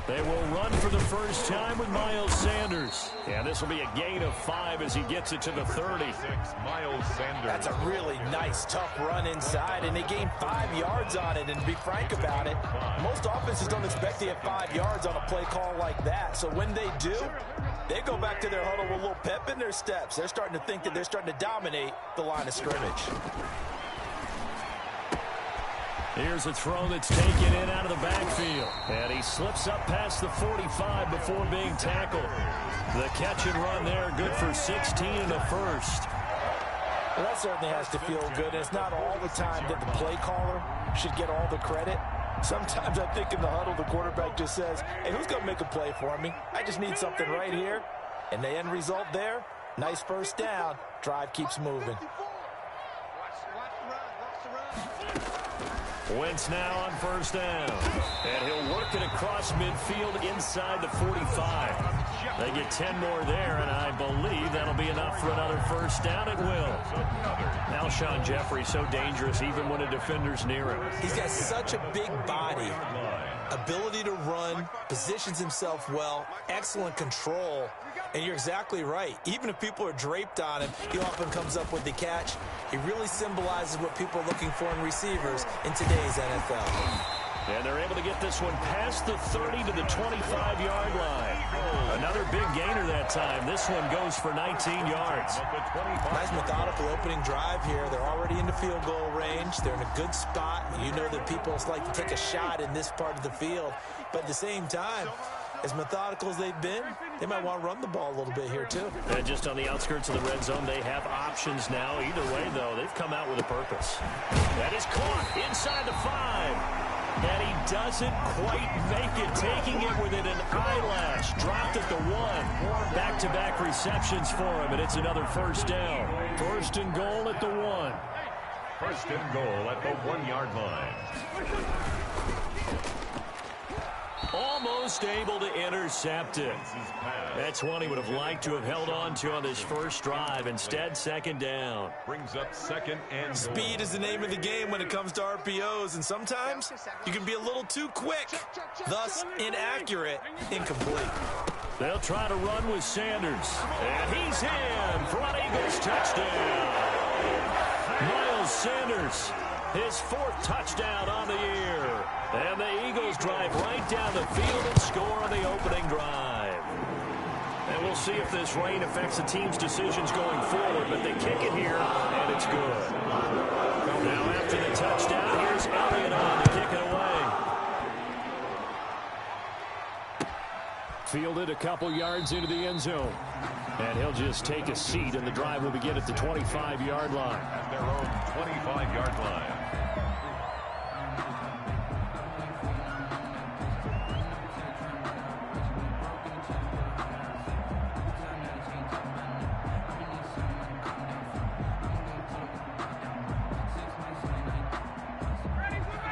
They will run for the first time with Miles Sanders. And this will be a gain of 5 as he gets it to the 30. Miles Sanders. That's a really nice, tough run inside, and they gained 5 yards on it. And to be frank about it, most offenses don't expect to get 5 yards on a play call like that. So when they do, they go back to their huddle with a little pep in their steps. They're starting to think that they're starting to dominate the line of scrimmage. Here's a throw that's taken in out of the backfield. And he slips up past the 45 before being tackled. The catch and run there, good for 16 and a first. Well, that certainly has to feel good. And it's not all the time that the play caller should get all the credit. Sometimes I think in the huddle, the quarterback just says, hey, who's going to make a play for me? I just need something right here. And the end result there, nice first down. Drive keeps moving. Wentz now on first down. And he'll work it across midfield inside the 45. They get 10 more there, and I believe that'll be enough for another first down. It will. Alshon Jeffrey so dangerous even when a defender's near him. He's got such a big body, ability to run, positions himself well, excellent control. And you're exactly right. Even if people are draped on him, he often comes up with the catch. He really symbolizes what people are looking for in receivers in today's NFL. And they're able to get this one past the 30 to the 25-yard line. Another big gainer that time. This one goes for 19 yards. Nice methodical opening drive here. They're already in the field goal range. They're in a good spot. You know that people like to take a shot in this part of the field. But at the same time, as methodical as they've been, they might want to run the ball a little bit here, too. And just on the outskirts of the red zone, they have options now. Either way, though, they've come out with a purpose. That is caught inside the 5. And he doesn't quite make it, taking it within an eyelash. Dropped at the 1. Back-to-back receptions for him, and it's another first down. First and goal at the 1. First and goal at the 1-yard line. Almost able to intercept it. That's one he would have liked to have held on to on this first drive. Instead, second down. Brings up second and Speed is the name of the game when it comes to RPOs, and sometimes you can be a little too quick, thus inaccurate, incomplete. They'll try to run with Sanders. And he's in for an Eagles touchdown. Miles Sanders, his 4th touchdown on the year. And the Eagles drive right down the field and score on the opening drive. And we'll see if this rain affects the team's decisions going forward, but they kick it here, and it's good. Now after the touchdown, here's Elliott on to kick it away. Fielded a couple yards into the end zone. And he'll just take a seat, and the drive will begin at the 25-yard line. At their own 25-yard line.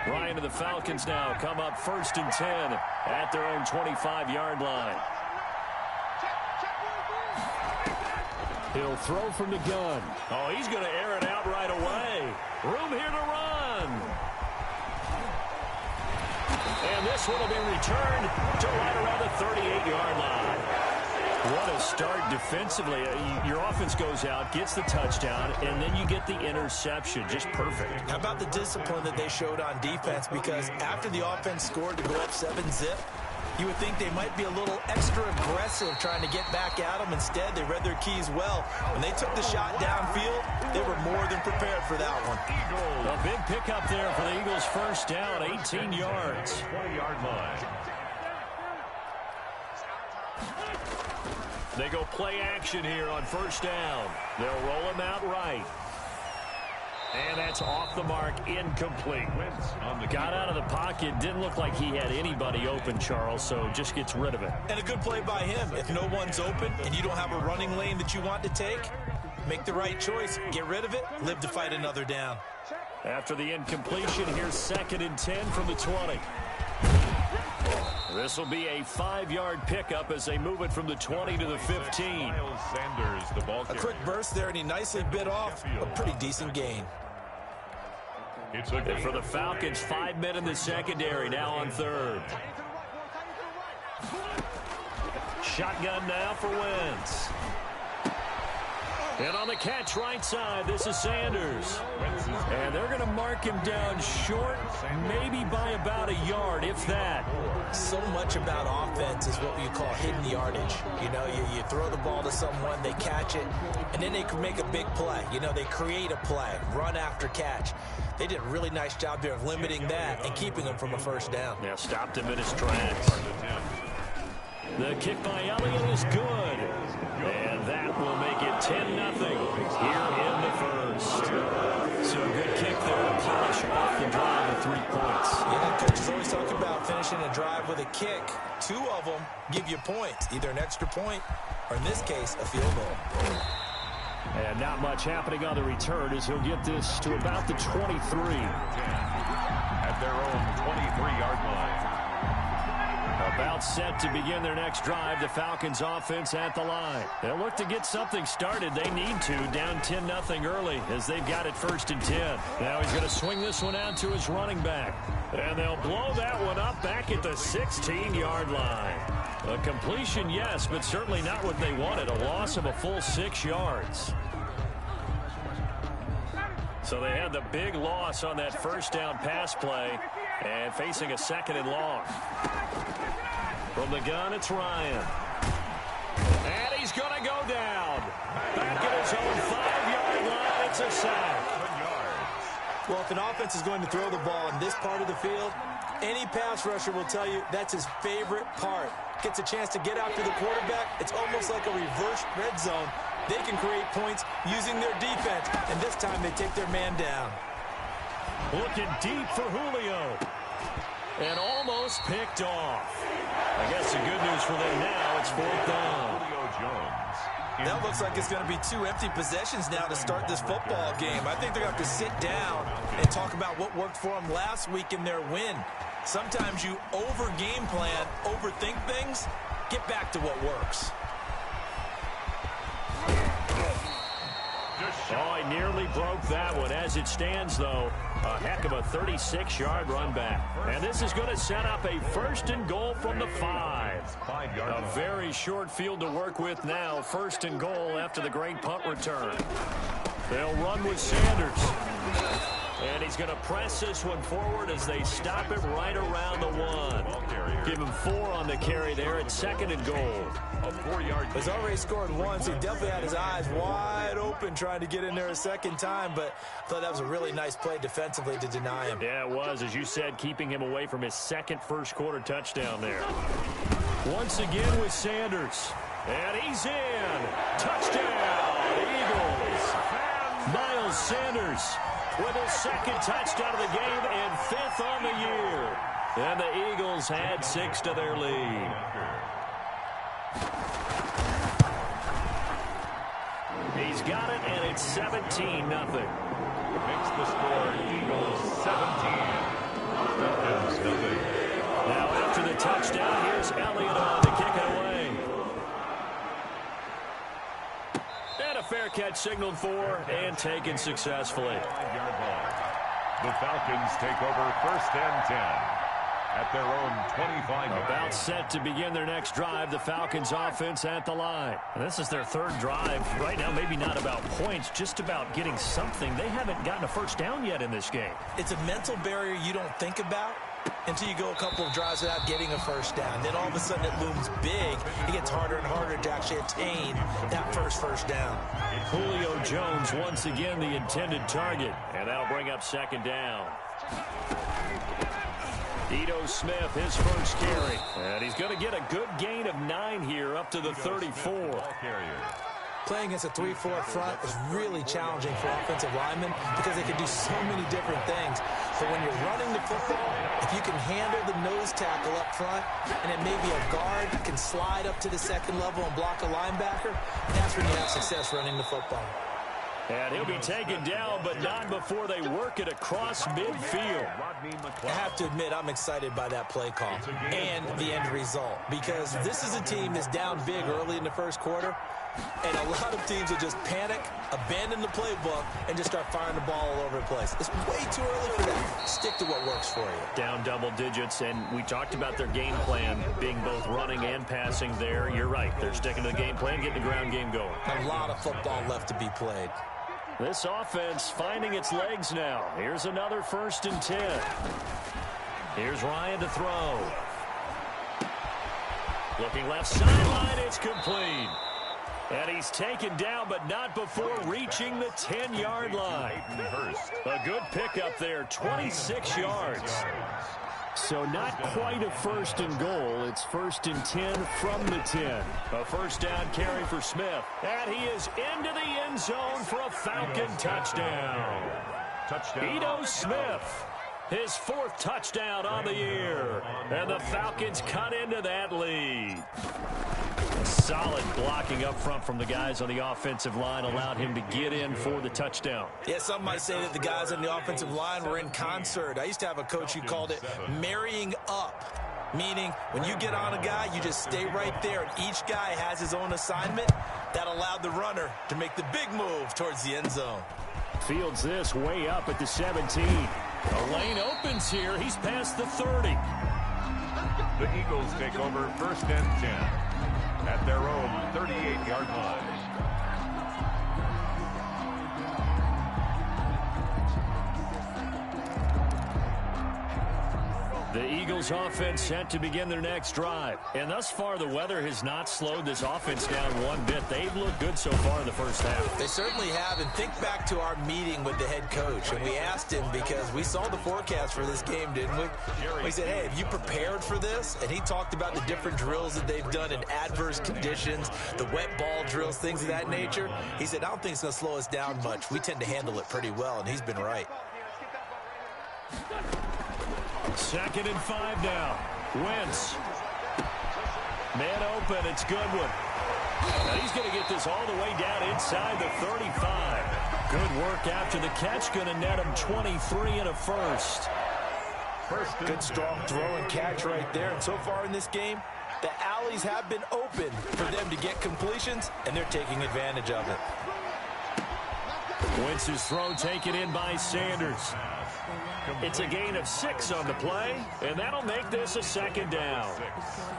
Ryan and the Falcons now come up first and 10 at their own 25-yard line. He'll throw from the gun. Oh, he's going to air it out right away. Room here to run. And this one will be returned to right around the 38-yard line. What a start defensively. Your offense goes out, gets the touchdown, and then you get the interception. Just perfect. How about the discipline that they showed on defense? Because after the offense scored to go up 7-zip, you would think they might be a little extra aggressive trying to get back at them. Instead, they read their keys well. When they took the shot downfield, they were more than prepared for that one. A big pickup there for the Eagles' first down, 18 yards. 20-yard line. They go play action here on first down. They'll roll him out right. And that's off the mark, incomplete. Got out of the pocket, didn't look like he had anybody open, Charles, so just gets rid of it. And a good play by him. If no one's open and you don't have a running lane that you want to take, make the right choice. Get rid of it, live to fight another down. After the incompletion, here's second and 10 from the 20. This will be a 5-yard pickup as they move it from the 20 to the 15. Miles Sanders, the ball A carrier. quick burst there, and he nicely bit off a pretty decent gain. It's a And for the Falcons, 5 men in the secondary, now on third. Shotgun now for Wentz. And on the catch right side, this is Sanders. And they're going to mark him down short, maybe by about a yard, if that. So much about offense is what you call hidden yardage. You know, you throw the ball to someone, they catch it, and then they can make a big play. You know, they create a play, run after catch. They did a really nice job there of limiting that and keeping him from a first down. Yeah, stopped him in his tracks. The kick by Elliott is good. And that will make it 10-0 here in the first. So a good kick there to polish off the drive with 3 points. Yeah, coaches always talk about finishing a drive with a kick. 2 of them give you points, either an extra point or, in this case, a field goal. And not much happening on the return as he'll get this to about the 23. At their own 23-yard line. About set to begin their next drive. The Falcons offense at the line. They'll look to get something started. They need to. Down 10-0 early as they've got it 1st and 10. Now he's going to swing this one out to his running back. And they'll blow that one up back at the 16-yard line. A completion, yes, but certainly not what they wanted. A loss of a full 6 yards. So they had the big loss on that first down pass play and facing a 2nd and long. From the gun, it's Ryan. And he's going to go down. Back at his own 5-yard line, it's a sack. Well, if an offense is going to throw the ball in this part of the field, any pass rusher will tell you that's his favorite part. Gets a chance to get after the quarterback. It's almost like a reverse red zone. They can create points using their defense, and this time they take their man down. Looking deep for Julio. And almost picked off. I guess the good news for them now, it's 4th down. Julio Jones. That looks like it's going to be 2 empty possessions now to start this football game. I think they're going to have to sit down and talk about what worked for them last week in their win. Sometimes you over-game plan, overthink things, get back to what works. Oh, he nearly broke that one. As it stands, though, a heck of a 36-yard run back. And this is going to set up a 1st and goal from the 5. A very short field to work with now. 1st and goal after the great punt return. They'll run with Sanders. And he's going to press this one forward as they stop it right around the 1. Give him 4 on the carry there at 2nd and goal. A 4-yard. He's already scored once. He definitely had his eyes wide open trying to get in there a 2nd time, but I thought that was a really nice play defensively to deny him. Yeah, it was, as you said, keeping him away from his 2nd first-quarter touchdown there. Once again with Sanders. And he's in. Touchdown, Eagles. Miles Sanders with his 2nd touchdown of the game and 5th on the year. And the Eagles had 6 to their lead. He's got it, and it's 17-0. Makes the score Eagles 17. Falcons nothing. Now after the touchdown, here's Elliott on to kick it away. And a fair catch signaled for and taken successfully. 5-yard line. The Falcons take over 1st and 10. At their own 25-yard. About set to begin their next drive. The Falcons offense at the line. And this is their 3rd drive. Right now, maybe not about points, just about getting something. They haven't gotten a first down yet in this game. It's a mental barrier you don't think about until you go a couple of drives without getting a first down. Then all of a sudden it looms big. It gets harder and harder to actually attain that first down. Julio Jones once again the intended target. And that'll bring up 2nd down. Ito Smith, his first carry. And he's going to get a good gain of 9 here up to the 34. Playing against a 3-4 front is really challenging for offensive linemen because they can do so many different things. But when you're running the football, if you can handle the nose tackle up front, and then maybe a guard can slide up to the 2nd level and block a linebacker, that's when you have success running the football. And he'll be taken down, but not before they work it across midfield. I have to admit, I'm excited by that play call and the end result, because this is a team that's down big early in the first quarter, and a lot of teams will just panic, abandon the playbook, and just start firing the ball all over the place. It's way too early for that. Stick to what works for you. Down double digits, and we talked about their game plan being both running and passing there. You're right. They're sticking to the game plan, getting the ground game going. A lot of football left to be played. This offense finding its legs now. Here's another 1st and 10. Here's Ryan to throw. Looking left sideline, it's complete. And he's taken down, but not before reaching the 10-yard line. A good pickup there, 26 yards. So not quite a 1st and goal. It's 1st and 10 from the 10. A 1st down carry for Smith. And he is into the end zone for a Falcon touchdown. Ito Smith, his 4th touchdown on the year. And the Falcons cut into that lead. Solid blocking up front from the guys on the offensive line allowed him to get in for the touchdown. Yeah, some might say that the guys on the offensive line were in concert. I used to have a coach who called it marrying up, meaning when you get on a guy, you just stay right there, and each guy has his own assignment. That allowed the runner to make the big move towards the end zone. Fields this way up at the 17. A lane opens here. He's past the 30. The Eagles take over 1st and 10 at their own 38-yard line. The Eagles offense set to begin their next drive. And thus far, the weather has not slowed this offense down one bit. They've looked good so far in the first half. They certainly have. And think back to our meeting with the head coach. And we asked him, because we saw the forecast for this game, didn't we? We said, hey, have you prepared for this? And he talked about the different drills that they've done in adverse conditions, the wet ball drills, things of that nature. He said, I don't think it's going to slow us down much. We tend to handle it pretty well, and he's been right. 2nd and 5 now. Wentz. Man open. It's Goodwin. Now he's going to get this all the way down inside the 35. Good work after the catch. Going to net him 23 and a 1st. Good strong throw and catch right there. And so far in this game, the alleys have been open for them to get completions, and they're taking advantage of it. Wentz's throw taken in by Sanders. It's a gain of 6 on the play, and that'll make this a 2nd down.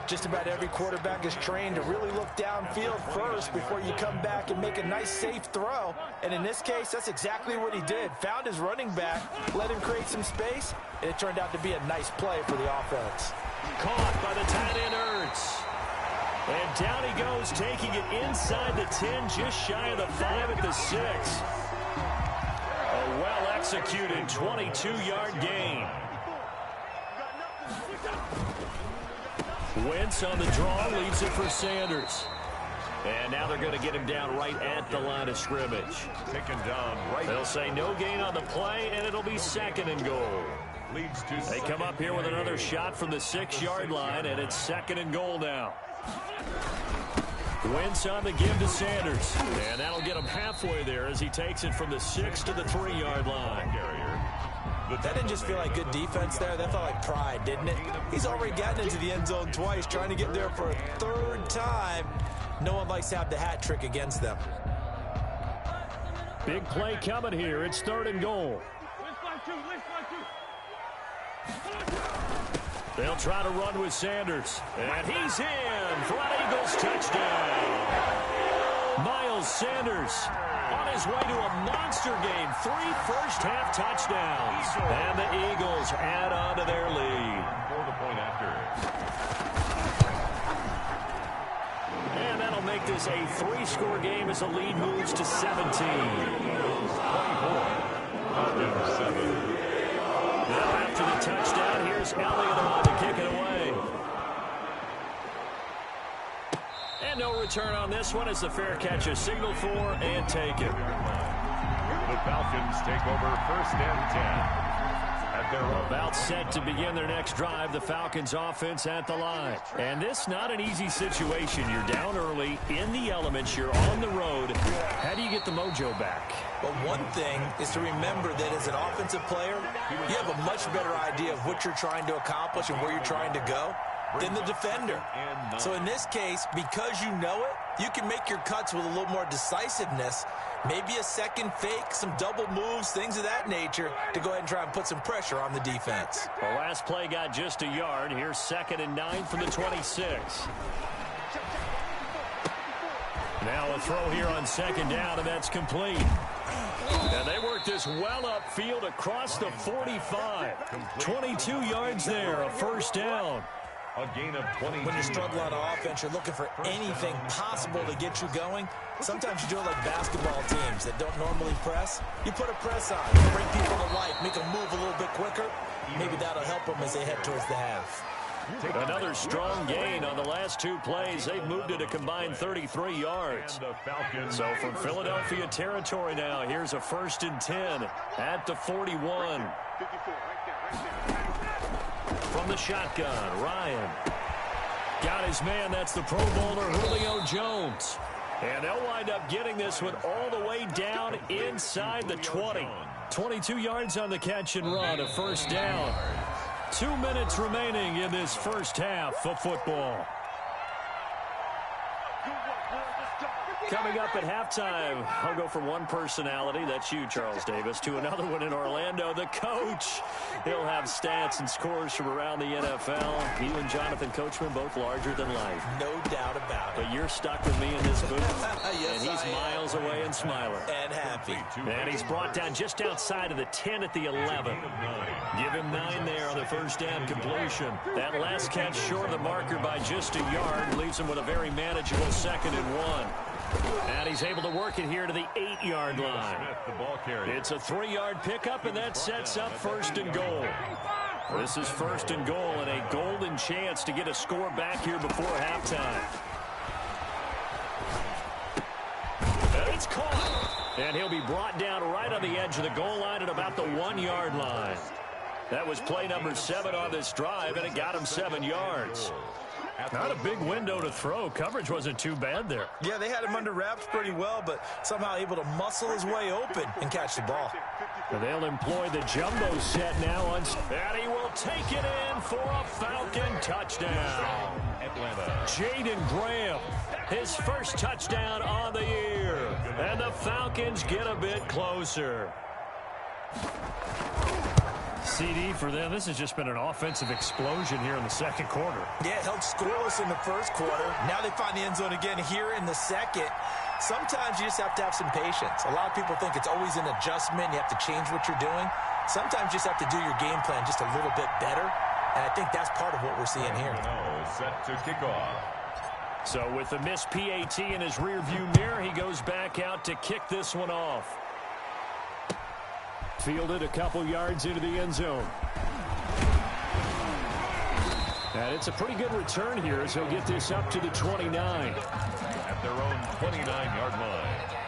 Just about every quarterback is trained to really look downfield first before you come back and make a nice, safe throw. And in this case, that's exactly what he did. Found his running back, let him create some space, and it turned out to be a nice play for the offense. Caught by the tight end, Ertz. And down he goes, taking it inside the 10, just shy of the 5 at the 6. A well-executed 22-yard gain. Wentz on the draw, leads it for Sanders. And now they're going to get him down right at the line of scrimmage. Taken down right. They'll say no gain on the play, and it'll be 2nd and goal. They come up here with another shot from the 6-yard line, and it's 2nd and goal now. Wentz on the give to Sanders. And that'll get him halfway there as he takes it from the 6 to the 3-yard line. That didn't just feel like good defense there. That felt like pride, didn't it? He's already gotten into the end zone twice, trying to get there for a 3rd time. No one likes to have the hat trick against them. Big play coming here. It's 3rd and goal. They'll try to run with Sanders. And he's in for an Eagles touchdown. Miles Sanders on his way to a monster game. 3 first-half touchdowns. And the Eagles add on to their lead. For the point after. And that'll make this a 3-score game as the lead moves to 17. 24. Falcons 7. Now after the touchdown, here's Elliott on to kick it away. And no return on this one as the fair catch is signaled for and taken. The Falcons take over 1st and 10 at About set to begin their next drive, the Falcons offense at the line. And this not an easy situation. You're down early, in the elements, you're on the road. How do you get the mojo back? Well, one thing is to remember that as an offensive player, you have a much better idea of what you're trying to accomplish and where you're trying to go than the defender. So in this case, because you know it, you can make your cuts with a little more decisiveness, maybe a second fake, some double moves, things of that nature, to go ahead and try and put some pressure on the defense. The last play got just a yard. Here's 2nd and 9 from the 26. Now a throw here on 2nd down, and that's complete. And they work this well upfield across the 45. 22 yards there, a 1st down. A gain of 20. When you struggle on offense, you're looking for anything possible to get you going. Sometimes you do it like basketball teams that don't normally press. You put a press on, bring people to life, make them move a little bit quicker. Maybe that'll help them as they head towards the half. Another strong gain on the last 2 plays. They've moved it a combined 33 yards. So from Philadelphia territory now, here's a 1st and 10 at the 41. From the shotgun, Ryan. Got his man, that's the Pro Bowler Julio Jones. And they'll wind up getting this one all the way down inside the 20. 22 yards on the catch and run, a 1st down. 2 minutes remaining in this first half of football. Coming up at halftime, I'll go from one personality, that's you, Charles Davis, to another one in Orlando, the coach. He'll have stats and scores from around the NFL. You and Jonathan Coachman, both larger than life. No doubt about it. But you're stuck with me in this booth. Yes, and he's miles away and smiling. And happy. And he's brought down just outside of the 10 at the 11. Give him 9 there on the 1st down completion. That last catch short of the marker by just a yard leaves him with a very manageable 2nd and 1. And he's able to work it here to the 8-yard line. It's a 3-yard pickup, and that sets up 1st and goal. This is 1st and goal, and a golden chance to get a score back here before halftime. And it's caught. And he'll be brought down right on the edge of the goal line at about the 1-yard line. That was play number 7 on this drive, and it got him 7 yards. Not a big window to throw. Coverage wasn't too bad there. Yeah, they had him under wraps pretty well, but somehow able to muscle his way open and catch the ball. They'll employ the jumbo set now. And he will take it in for a Falcon touchdown. Jaden Graham, his 1st touchdown on the year. And the Falcons get a bit closer. CD for them. This has just been an offensive explosion here in the 2nd quarter. Yeah, it held scoreless in the 1st quarter. Now they find the end zone again here in the 2nd. Sometimes you just have to have some patience. A lot of people think it's always an adjustment. You have to change what you're doing. Sometimes you just have to do your game plan just a little bit better. And I think that's part of what we're seeing here. Set to kick off. So with the missed PAT in his rearview mirror, he goes back out to kick this one off. Fielded a couple yards into the end zone. And it's a pretty good return here as he'll get this up to the 29. At their own 29-yard line.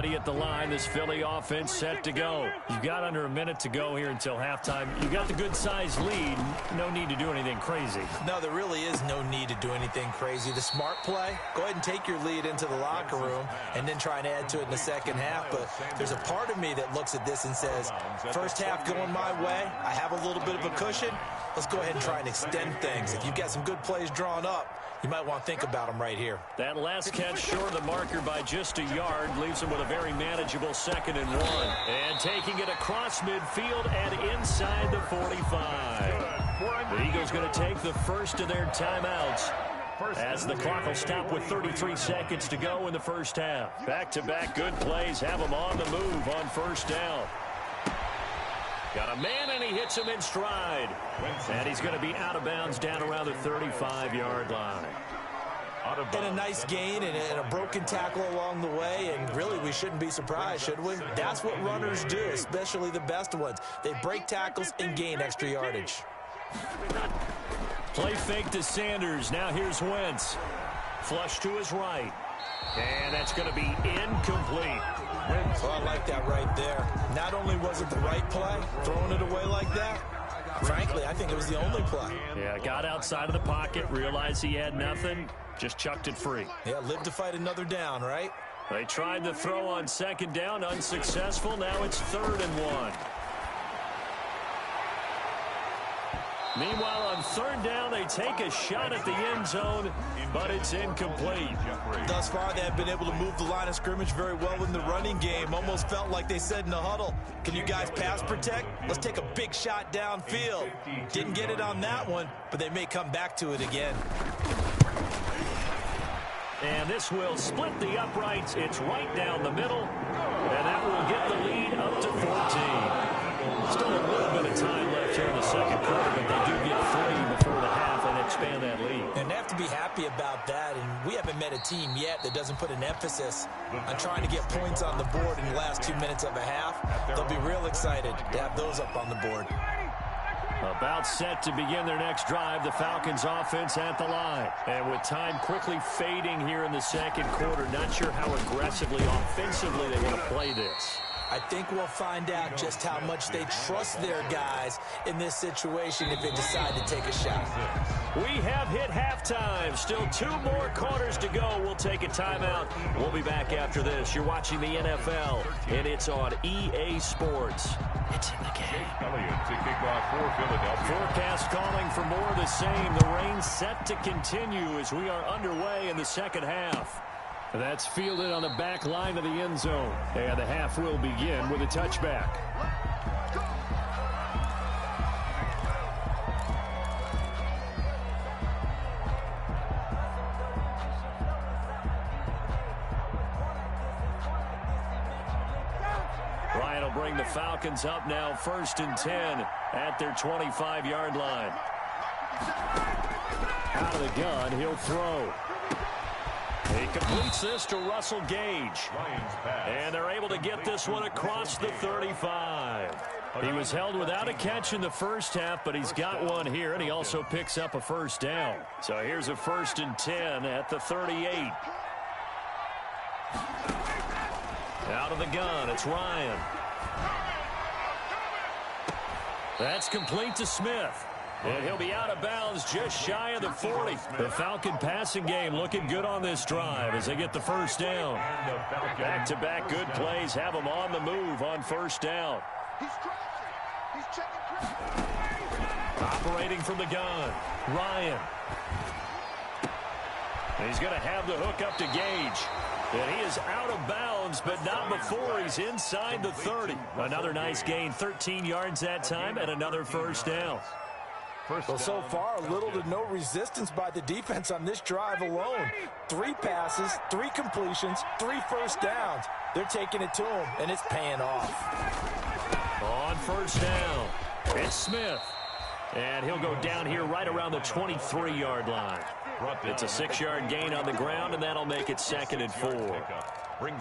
At the line, this Philly offense set to go. You've got under a minute to go here until halftime. You've got the good-sized lead. No need to do anything crazy. No, there really is no need to do anything crazy. The smart play, go ahead and take your lead into the locker room and then try and add to it in the 2nd half. But there's a part of me that looks at this and says, 1st half going my way, I have a little bit of a cushion. Let's go ahead and try and extend things. If you've got some good plays drawn up, you might want to think about them right here. That last catch short of the marker by just a yard leaves him with a very manageable 2nd and 1. And taking it across midfield and inside the 45. The Eagles going to take the first of their timeouts as the clock will stop with 33 seconds to go in the 1st half. Back-to-back good plays have him on the move on 1st down. Got a man, and he hits him in stride. And he's going to be out of bounds down around the 35-yard line. And a nice gain and a broken tackle along the way, and really we shouldn't be surprised, should we? That's what runners do, especially the best ones. They break tackles and gain extra yardage. Play fake to Sanders. Now here's Wentz. Flush to his right. And that's going to be incomplete. Well, I like that right there. Not only was it the right play, throwing it away like that, frankly, I think it was the only play. Yeah, got outside of the pocket, realized he had nothing, just chucked it free. Yeah, live to fight another down, right? They tried the throw on second down, unsuccessful. Now it's 3rd and 1. Meanwhile, on 3rd down, they take a shot at the end zone, but it's incomplete. Thus far, they have been able to move the line of scrimmage very well in the running game. Almost felt like they said in the huddle, can you guys pass protect? Let's take a big shot downfield. Didn't get it on that one, but they may come back to it again. And this will split the uprights. It's right down the middle, and that will get the lead up to 14. Still a little bit of time left here in the second quarter, but they do get 3 before the half and expand that lead. And they have to be happy about that, and we haven't met a team yet that doesn't put an emphasis on trying to get points on the board in the last 2 minutes of a half. They'll be real excited to have those up on the board. About set to begin their next drive, the Falcons offense at the line. And with time quickly fading here in the second quarter, not sure how aggressively, offensively they want to play this. I think we'll find out just how much they trust their guys in this situation if they decide to take a shot. We have hit halftime. Still 2 more quarters to go. We'll take a timeout. We'll be back after this. You're watching the NFL, and it's on EA Sports. It's in the game. Elliott to kick off for Philadelphia. Forecast calling for more of the same. The rain set to continue as we are underway in the second half. That's fielded on the back line of the end zone. And the half will begin with a touchback. Ryan will bring the Falcons up now 1st and 10 at their 25-yard line. Out of the gun, he'll throw. He completes this to Russell Gage. And they're able to get this one across the 35. He was held without a catch in the first half, but he's got one here, and he also picks up a first down. So here's a 1st and 10 at the 38. Out of the gun, it's Ryan. That's complete to Smith. And he'll be out of bounds just shy of the 40. The Falcon passing game looking good on this drive as they get the first down. Back-to-back good plays have them on the move on first down. Operating from the gun, Ryan. And he's going to have the hook up to Gage. And he is out of bounds, but not before he's inside the 30. Another nice gain, 13 yards that time, and another first down. Well, so far, little to no resistance by the defense on this drive alone. 3 passes, 3 completions, 3 first downs. They're taking it to him, and it's paying off. On first down, it's Smith. And he'll go down here right around the 23-yard line. It's a 6-yard gain on the ground, and that'll make it 2nd and 4.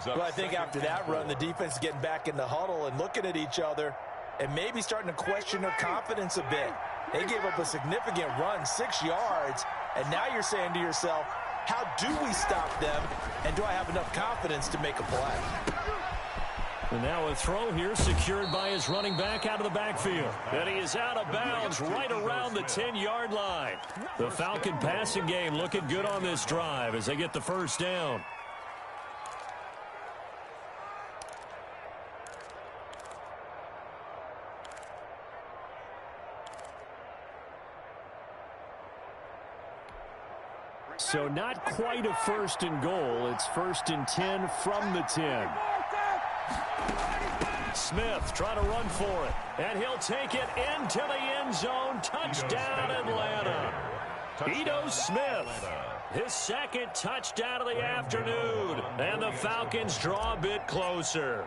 Well, I think after that run, the defense is getting back in the huddle and looking at each other and maybe starting to question their confidence a bit. They gave up a significant run, 6 yards, and now you're saying to yourself, how do we stop them, and do I have enough confidence to make a play? And now a throw here secured by his running back out of the backfield. And he is out of bounds right around the 10-yard line. The Falcon passing game looking good on this drive as they get the first down. So not quite a 1st and goal. It's 1st and 10 from the 10. Smith trying to run for it. And he'll take it into the end zone. Touchdown, Atlanta. Ito Smith, his 2nd touchdown of the afternoon. And the Falcons draw a bit closer.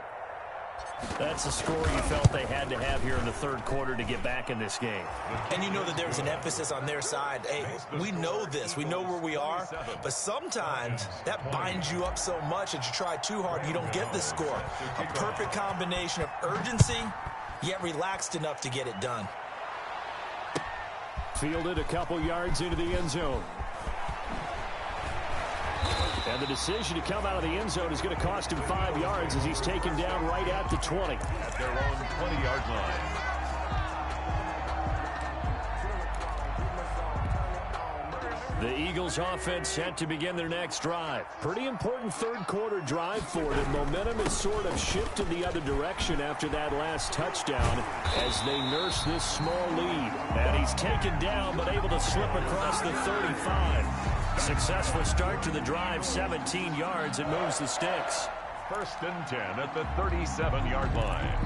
That's the score you felt they had to have here in the third quarter to get back in this game. And you know that there's an emphasis on their side. Hey, we know this. We know where we are. But sometimes that binds you up so much that you try too hard, you don't get the score. A perfect combination of urgency, yet relaxed enough to get it done. Fielded a couple yards into the end zone. And the decision to come out of the end zone is going to cost him 5 yards as he's taken down right at the 20. At their own 20-yard line. The Eagles offense set to begin their next drive. Pretty important third quarter drive for them. Momentum has sort of shifted the other direction after that last touchdown as they nurse this small lead. And he's taken down but able to slip across the 35. Successful start to the drive, 17 yards, and moves the sticks. 1st and 10 at the 37-yard line.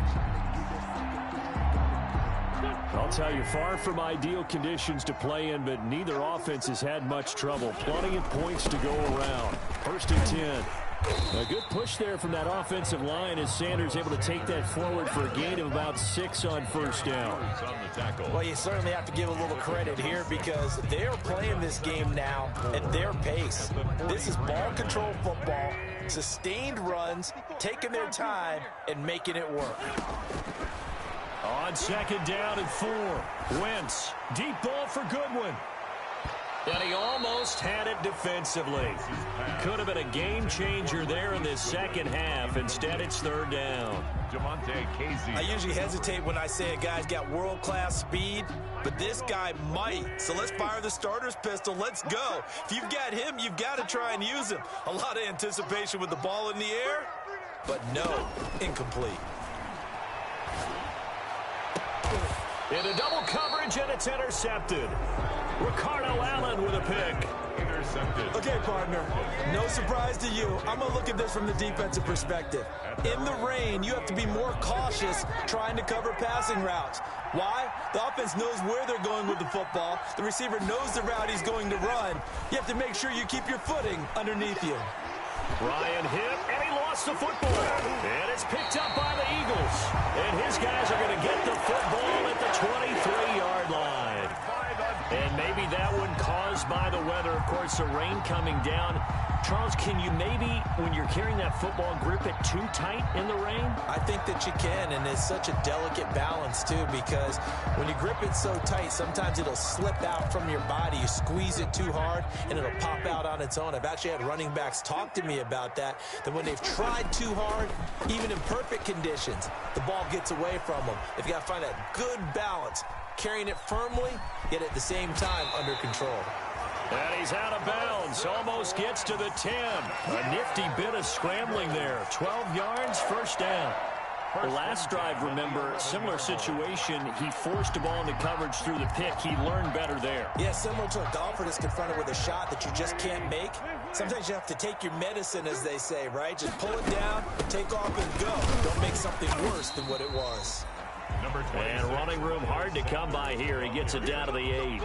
I'll tell you, far from ideal conditions to play in, but neither offense has had much trouble. Plenty of points to go around. 1st and 10. A good push there from that offensive line as Sanders able to take that forward for a gain of about 6 on first down. Well, you certainly have to give a little credit here because they're playing this game now at their pace. This is ball control football, sustained runs, taking their time, and making it work. On 2nd down and 4. Wentz, deep ball for Goodwin. And he almost had it defensively. Could have been a game changer there in this second half. Instead, it's 3rd down. I usually hesitate when I say a guy's got world-class speed, but this guy might. So let's fire the starter's pistol. Let's go. If you've got him, you've got to try and use him. A lot of anticipation with the ball in the air, but no, incomplete. Into double coverage, and it's intercepted. Ricardo Allen with a pick. Intercepted. Okay, partner, no surprise to you. I'm going to look at this from the defensive perspective. In the rain, you have to be more cautious trying to cover passing routes. Why? The offense knows where they're going with the football. The receiver knows the route he's going to run. You have to make sure you keep your footing underneath you. Ryan hit, and he lost the football. And it's picked up by the Eagles. And his guys are going to get the football at the 23-yard line. And maybe that one caused by the weather. Of course, the rain coming down. Charles, can you maybe, when you're carrying that football, grip it too tight in the rain? I think that you can, and it's such a delicate balance, too, because when you grip it so tight, sometimes it'll slip out from your body. You squeeze it too hard, and it'll pop out on its own. I've actually had running backs talk to me about that when they've tried too hard, even in perfect conditions, the ball gets away from them. They've got to find that good balance, carrying it firmly, yet at the same time under control. And he's out of bounds. Almost gets to the 10. A nifty bit of scrambling there. 12 yards, 1st down. The last drive, remember, similar situation. He forced a ball into coverage through the pick. He learned better there. Yeah, similar to a golfer that's confronted with a shot that you just can't make. Sometimes you have to take your medicine, as they say, right? Just pull it down, take off, and go. Don't make something worse than what it was. And running room hard to come by here. He gets it down to the 8.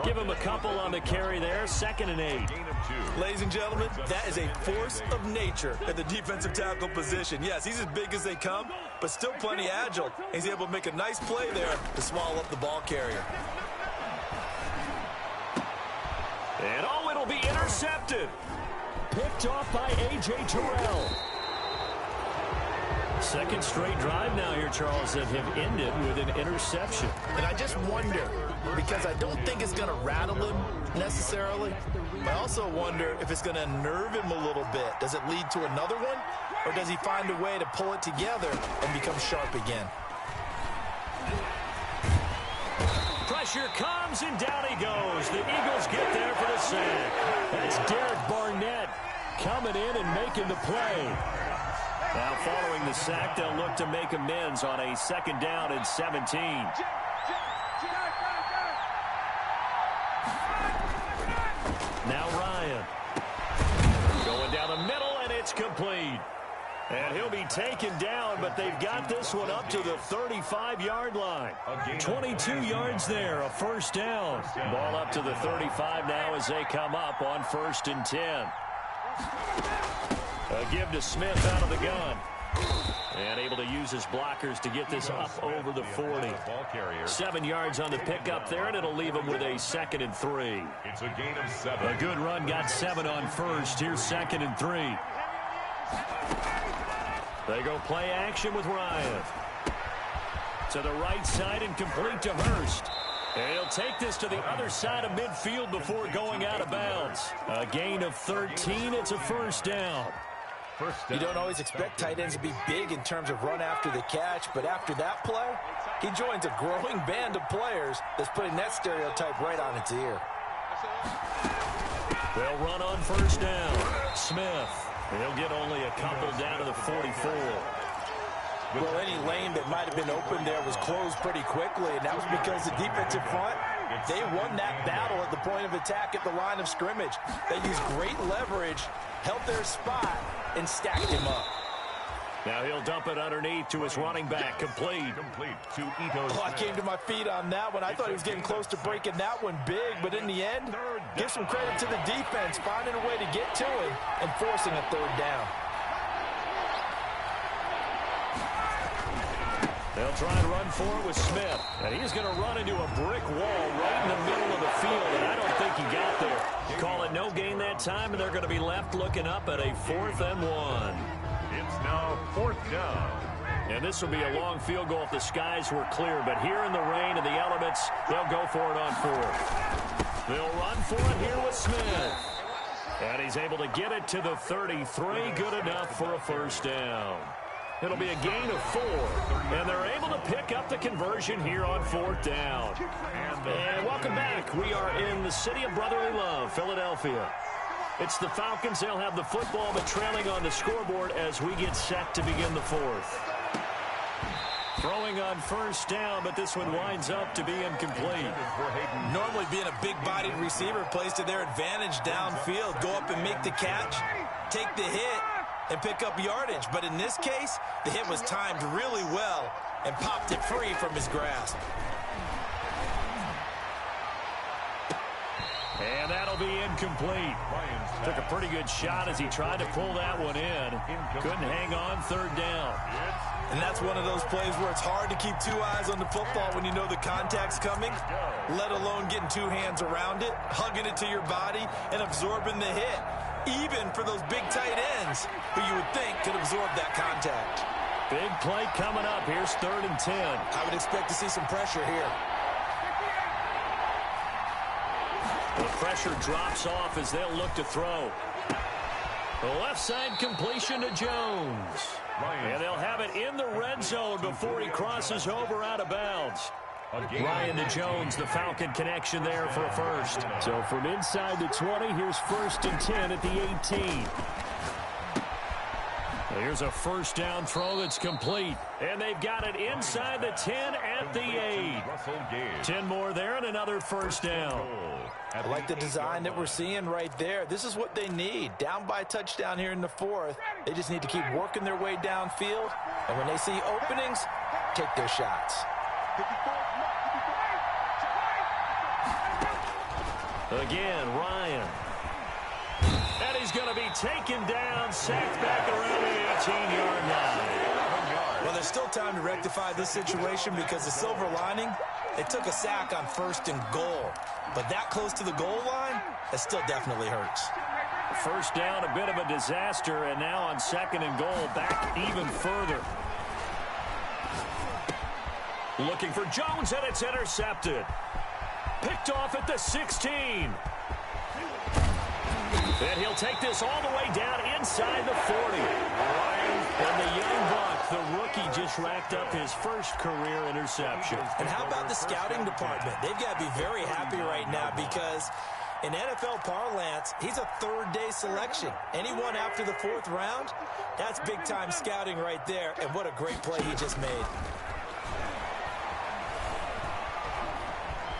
Give him a couple on the carry there. 2nd and 8. Ladies and gentlemen, that is a force of nature at the defensive tackle position. Yes, he's as big as they come, but still plenty agile. He's able to make a nice play there to swallow up the ball carrier. And oh, it'll be intercepted. Picked off by A.J. Terrell. Second straight drive now here, Charles, that have ended with an interception. And I just wonder, because I don't think it's going to rattle him necessarily, but I also wonder if it's going to unnerve him a little bit. Does it lead to another one, or does he find a way to pull it together and become sharp again? Pressure comes, and down he goes. The Eagles get there for the sack. That's Derek Barnett coming in and making the play. Now following the sack, they'll look to make amends on a 2nd down and 17. Now Ryan. Going down the middle, and it's complete. And he'll be taken down, but they've got this one up to the 35-yard line. 22 yards there, a 1st down. Ball up to the 35 now as they come up on 1st and 10. A give to Smith out of the gun. And able to use his blockers to get this up over the 40. 7 yards on the pickup there, and it'll leave him with a 2nd and 3. It's a gain of 7. A good run, got 7 on first. Here's 2nd and 3. They go play action with Ryan. To the right side and complete to Hurst. And he'll take this to the other side of midfield before going out of bounds. A gain of 13. It's a first down. You don't always expect tight ends to be big in terms of run after the catch, but after that play, he joins a growing band of players that's putting that stereotype right on its ear. They'll run on first down. Smith. He'll get only a couple down to the 44. Well, any lane that might have been open there was closed pretty quickly, and that was because the defensive front, they won that battle at the point of attack at the line of scrimmage. They used great leverage, held their spot, and stacked him up. Now he'll dump it underneath to his running back. Complete to Ito. Oh, I came to my feet on that one. I thought he was getting close to breaking that one big, but in the end, give some credit to the defense, finding a way to get to him and forcing a 3rd down. They'll try and run for it with Smith. And he's going to run into a brick wall right in the middle of the field, and I don't think he got there. Call it no gain that time, and they're going to be left looking up at a 4th and 1. It's now 4th down. And this will be a long field goal if the skies were clear. But here in the rain and the elements, they'll go for it on 4th. They'll run for it here with Smith. And he's able to get it to the 33. Good enough for a first down. It'll be a gain of 4. And they're able to pick up the conversion here on 4th down. And welcome back. We are in the city of brotherly love, Philadelphia. It's the Falcons. They'll have the football, but trailing on the scoreboard as we get set to begin the 4th. Throwing on first down, but this one winds up to be incomplete. Normally being a big-bodied receiver plays to their advantage downfield. Go up and make the catch, take the hit, and pick up yardage. But in this case, the hit was timed really well and popped it free from his grasp. And that'll be incomplete. Took a pretty good shot as he tried to pull that one in. Couldn't hang on 3rd down. And that's one of those plays where it's hard to keep 2 eyes on the football when you know the contact's coming, let alone getting 2 hands around it, hugging it to your body, and absorbing the hit, even for those big tight ends who you would think could absorb that contact. Big play coming up. Here's 3rd and 10. I would expect to see some pressure here. The pressure drops off as they'll look to throw. The left side completion to Jones. And they'll have it in the red zone before he crosses over out of bounds. Ryan to Jones, the Falcon connection there for a first. So from inside the 20, here's 1st and 10 at the 18. Here's a first down throw that's complete. And they've got it inside the 10 at the 8. 10 more there and another first down. I like the design that we're seeing right there. This is what they need. Down by a touchdown here in the 4th. They just need to keep working their way downfield. And when they see openings, take their shots. Again, Ryan. And he's going to be taken down, sacked back around the 18-yard line. Well, there's still time to rectify this situation because the silver lining, it took a sack on 1st and goal. But that close to the goal line, that still definitely hurts. First down, a bit of a disaster, and now on 2nd and goal, back even further. Looking for Jones, and it's intercepted. Picked off at the 16. And he'll take this all the way down inside the 40. And the young buck, the rookie, just racked up his first career interception. And how about the scouting department? They've got to be very happy right now because in NFL parlance, he's a 3rd-day selection. Anyone after the 4th round, that's big-time scouting right there. And what a great play he just made.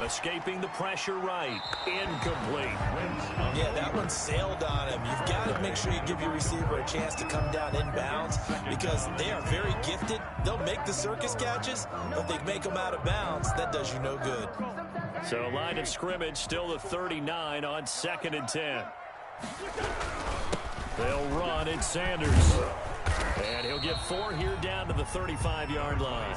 Escaping the pressure right. Incomplete. Yeah, that one sailed on him. You've got to make sure you give your receiver a chance to come down inbounds because they are very gifted. They'll make the circus catches, but if they make them out of bounds, that does you no good. So line of scrimmage still the 39 on 2nd and 10. They'll run. It's Sanders. And he'll get 4 here down to the 35-yard line.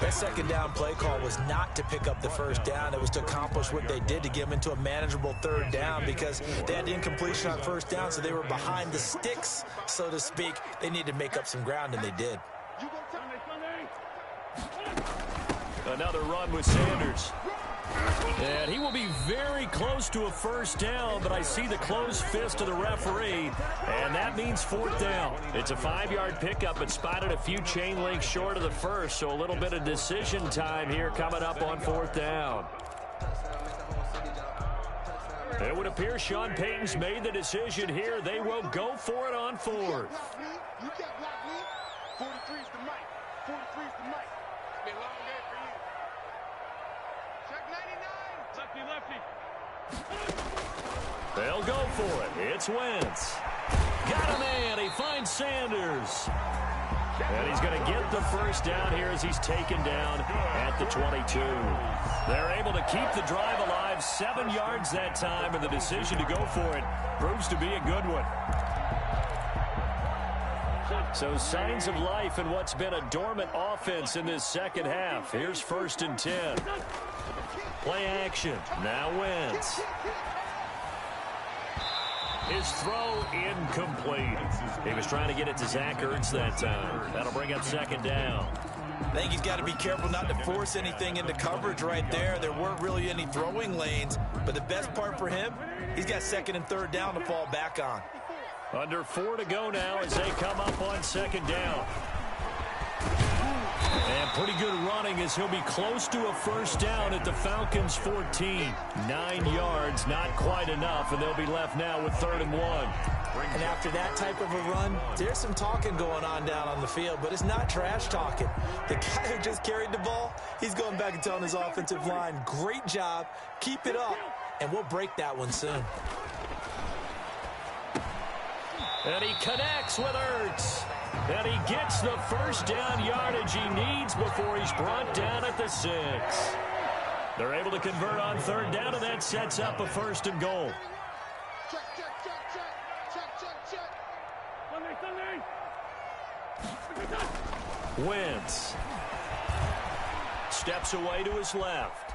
That second down play call was not to pick up the first down. It was to accomplish what they did to get them into a manageable third down because they had incompletion on first down, so they were behind the sticks, so to speak. They needed to make up some ground, and they did. Another run with Sanders. And he will be very close to a first down, but I see the closed fist of the referee, and that means 4th down. It's a 5-yard pickup, but spotted a few chain links short of the first, so a little bit of decision time here coming up on 4th down. It would appear Sean Payton's made the decision here. They will go for it on 4th. They'll go for it. It's Wentz. Got a man. He finds Sanders. And he's going to get the first down here as he's taken down at the 22. They're able to keep the drive alive. 7 yards that time, and the decision to go for it proves to be a good one. So signs of life in what's been a dormant offense in this second half. Here's 1st and 10. Play action. Now Wentz. His throw incomplete. He was trying to get it to Zach Ertz that time. That'll bring up 2nd down. I think he's got to be careful not to force anything into coverage right there. There weren't really any throwing lanes, but the best part for him, he's got 2nd and 3rd down to fall back on. Under 4 to go now as they come up on 2nd down. And pretty good running as he'll be close to a first down at the Falcons' 14. 9 yards, not quite enough, and they'll be left now with 3rd and 1. And after that type of a run, there's some talking going on down on the field, but it's not trash talking. The guy who just carried the ball, he's going back and telling his offensive line, great job, keep it up, and we'll break that one soon. And he connects with Ertz. And he gets the first down yardage he needs before he's brought down at the 6. They're able to convert on 3rd down, and that sets up a 1st and goal. Wentz steps away to his left.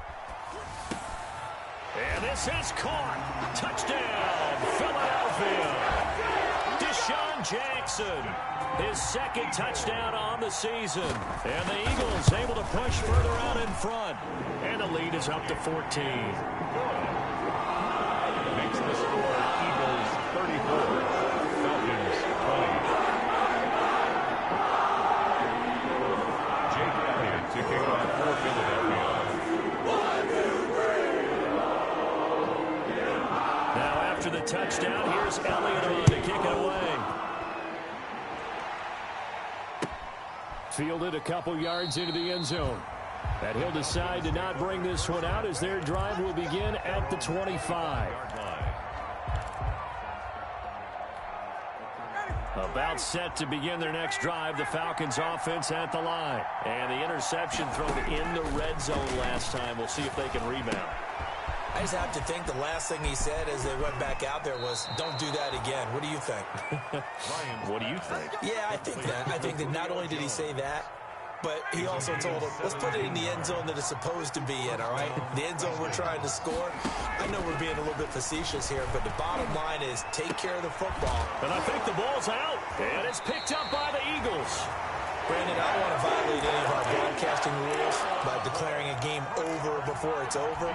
And this is caught. Touchdown, Philadelphia. Deshaun Jackson, his 2nd touchdown on the season. And the Eagles able to push further out in front. And the lead is up to 14. Makes the score Eagles 34, Falcons 20. Jake Elliott to kick off for Philadelphia. Now after the touchdown, here's Elliott on to kick it away. Fielded a couple yards into the end zone. And he'll decide to not bring this one out as their drive will begin at the 25. About set to begin their next drive, the Falcons offense at the line. And the interception thrown in the red zone last time. We'll see if they can rebound. I just have to think the last thing he said as they went back out there was, don't do that again. What do you think? What do you think? Yeah, I think that. I think that not only did he say that, but he also told him, let's put it in the end zone that it's supposed to be in, all right? The end zone we're trying to score. I know we're being a little bit facetious here, but the bottom line is take care of the football. And I think the ball's out, and it's picked up by the Eagles. Brandon, I don't want to violate any of our broadcasting rules by declaring a game over before it's over.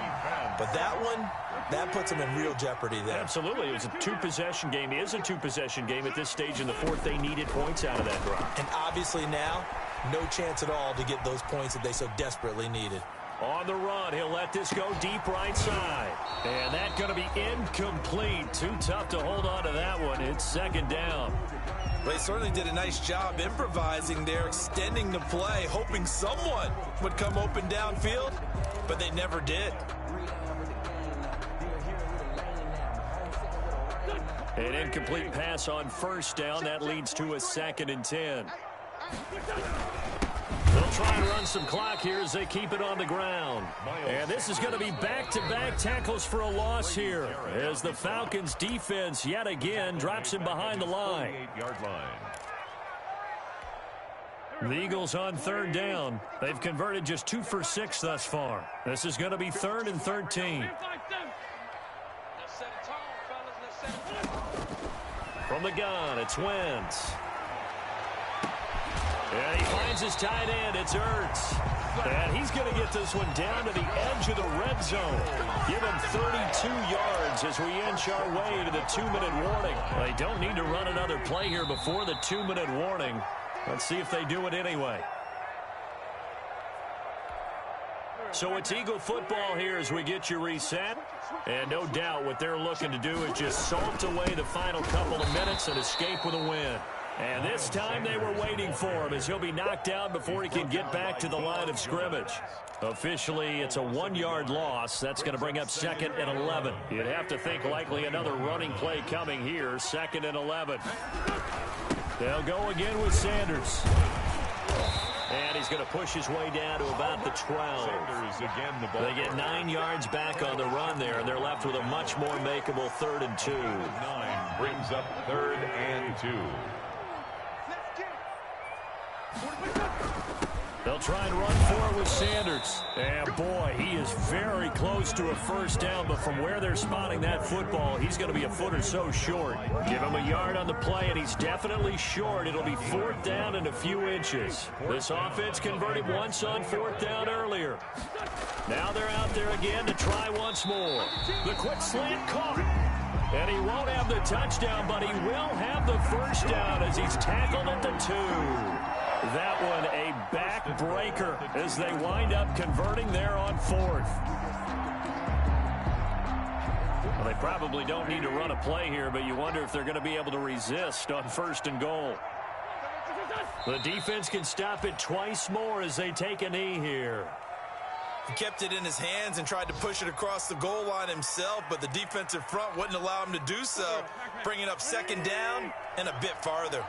But that one, that puts them in real jeopardy there. Absolutely. It was a 2-possession game. It is a 2-possession game at this stage in the 4th. They needed points out of that drive. And obviously now, no chance at all to get those points that they so desperately needed. On the run, he'll let this go deep right side. And that's going to be incomplete. Too tough to hold on to that one. It's 2nd down. Well, they certainly did a nice job improvising there, extending the play, hoping someone would come open downfield, but they never did. An incomplete pass on 1st down. That leads to a 2nd and 10. They'll try and run some clock here as they keep it on the ground. And this is going to be back-to-back tackles for a loss here as the Falcons defense yet again drops him behind the line. 28-yard line. The Eagles on third down. They've converted just 2 for 6 thus far. This is going to be 3rd and 13. From the gun, it's Wentz. And he finds his tight end. It's Ertz. And he's going to get this one down to the edge of the red zone. Give him 32 yards as we inch our way to the 2-minute warning. They don't need to run another play here before the 2-minute warning. Let's see if they do it anyway. So it's Eagle football here as we get you reset. And no doubt what they're looking to do is just salt away the final couple of minutes and escape with a win. And this time they were waiting for him as he'll be knocked down before he can get back to the line of scrimmage. Officially, it's a 1-yard loss. That's going to bring up 2nd and 11. You'd have to think likely another running play coming here, 2nd and 11. They'll go again with Sanders. And he's going to push his way down to about the 12. They get 9 yards back on the run there, and they're left with a much more makeable 3rd and 2. 9 brings up 3rd and 2. They'll try and run for it with Sanders. And boy, he is very close to a first down, but from where they're spotting that football, he's going to be a foot or so short. Give him a yard on the play, and he's definitely short. It'll be 4th down and a few inches. This offense converted once on 4th down earlier. Now they're out there again to try once more. The quick slant caught. And he won't have the touchdown, but he will have the first down as he's tackled at the 2. That one a backbreaker as they wind up converting there on 4th. Well, they probably don't need to run a play here, but you wonder if they're going to be able to resist on 1st and goal. The defense can stop it twice more as they take a knee here. He kept it in his hands and tried to push it across the goal line himself, but the defensive front wouldn't allow him to do so, bringing up 2nd down and a bit farther.